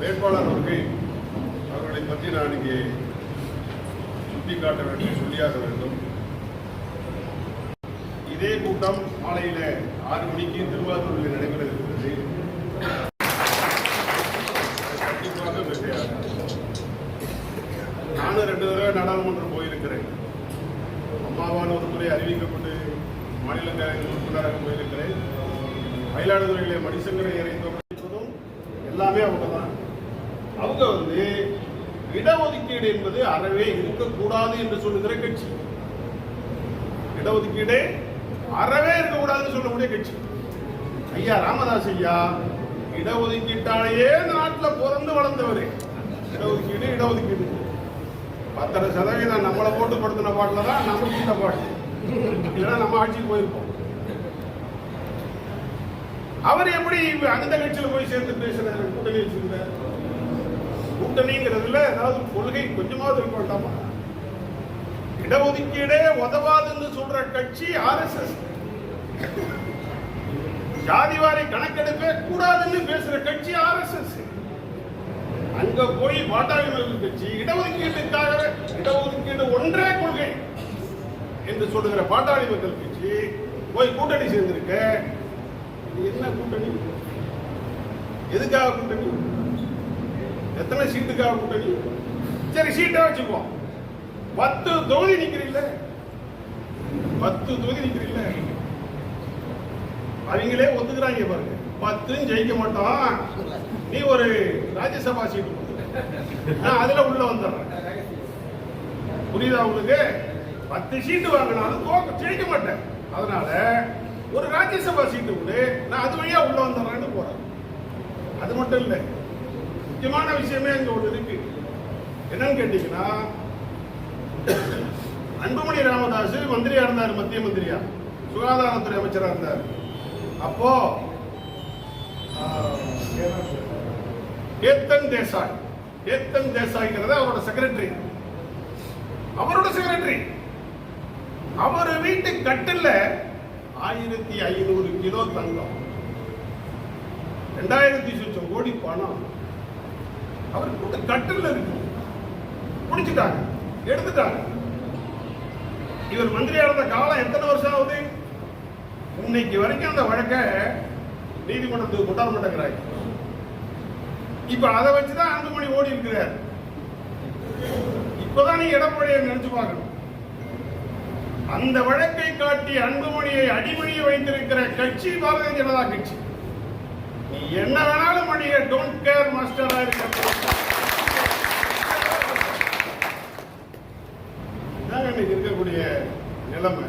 வேட்பாளர் அவர்களை பற்றி நான் இங்கே சுட்டிக்காட்ட வேண்டும், சொல்லியாக வேண்டும். இதே கூட்டம் மாலையில் 6 மணிக்கு திருவாரூரில் நடைபெற இருக்கிறது. கண்டிப்பாக வெற்றியாக. நானும் 2 தடவை நாடாளுமன்றம் போயிருக்கிறேன். அம்மாவால் ஒரு முறை அறிவிக்கப்பட்டு மாநில உறுப்பினராக போயிருக்கிறேன். மயிலாடுதுறையிலே மணிசங்கரையரை தோற்கடிப்பதும் எல்லாமே அவங்க தான். அவங்க இடஒதுக்கீடு என்பது அறவே இருக்கக்கூடாது என்று சொல்லுகிற கட்சி. இடஒதுக்கீடு அறவே இருக்கக்கூடாதுன்னு சொல்லக்கூடிய கட்சி. ஐயா ராமதாஸ் ஐயா இடஒதுக்கீட்டாலேயே நாட்டில் பிறந்து வளர்ந்தவர். இடஒதுக்கீடு 10% நம்மளை போட்டு படுத்தின பாட்டில் தான் நமக்கு இந்த பாட்டு, இல்லைன்னா நம்ம ஆட்சிக்கு போயிருப்போம். அவர் எப்படி அந்த கட்சியில் போய் சேர்ந்து பேசுறாரு? கூட்டணி வச்சிருந்தார். கூட்டணிங்கிறதுல ஏதாவது கொள்கை கொஞ்சமாவது இருக்க வேண்டாமா? இடஒதுக்கீடே உதவாதுன்னு சொல்ற கட்சி RSS. ஜாதிவாரி கணக்கெடுப்பே கூடாதுன்னு பேசுற கட்சி RSS. அங்க போய் பாட்டாளி மக்கள் கட்சி இடஒதுக்கீட்டுக்காக இடஒதுக்கீடு ஒன்றே கொள்கை என்று சொல்லுகிற பாட்டாளி மக்கள் கட்சி போய் கூட்டணி சேர்ந்திருக்க. என்ன கூட்டணி? எதுக்காக கூட்டணி? எத்தனை சீட்டுக்காக கூட்டணி? சரி, சீட்டா வச்சுக்குவோம். 10 தொகுதி நிக்கிறீங்கள, 10 தொகுதி நிக்கிறீங்கள, அவங்களே ஒத்துக்கிறாங்க பாருங்க. 10 ஜெயிக்க மாட்டோம், நீ ஒரு ராஜ்யசபா சீட்டு அதுல உள்ள வந்துடுறேன். புரியுதா உங்களுக்கு? 10 சீட்டு வாங்கினாலும் ஜெயிக்க மாட்டேன், அதனால ஒரு ராஜ்யசபா சீட்டு உண்டு, நான் அது வழியா உள்ள வந்துடுறேன்னு போறேன். அது மட்டும் இல்லை, முக்கியமான விஷயமே அங்க ஒன்று இருக்கு. என்னன்னு கேட்டீங்கன்னா, அன்புமணி ராமதாஸ் மந்திரியா இருந்தார், மத்திய மந்திரியா, சுகாதாரத்துறை அமைச்சரா இருந்தார். அப்போ கேத்தன் தேசாய்ங்கிறத அவரோட செக்ரட்டரி. அவர் வீட்டு கட்டில 1500 கிலோ தங்கம், 2000 கோடி பணம் அவர் வீட்டு கட்டில இருக்கு. முடிச்சுட்டாங்க, எடுத்துட்டாங்க. இவர் மந்திரியா இருந்த காலம் எத்தனை வருஷம் ஆகுது? இன்னைக்கு வரைக்கும் அந்த வழக்கை நீதிமன்றத்துக்கு கொண்டாட மாட்டேங்கிறாங்க. இப்ப அதை வச்சுதான் அன்புமணி ஓடி இருக்கிறார். இப்பதான் நீ எடப்பாடியை நினைச்சு பார்க்கணும். அந்த வழக்கை காட்டி அன்புமணியை அடிமணியை வைத்திருக்கிற கட்சி பாரதிய ஜனதா கட்சி. நீ என்ன வேணாலும் மணியை டோன்ட் கேர் மாஸ்டரா இருக்க இருக்கக்கூடிய நிலைமை.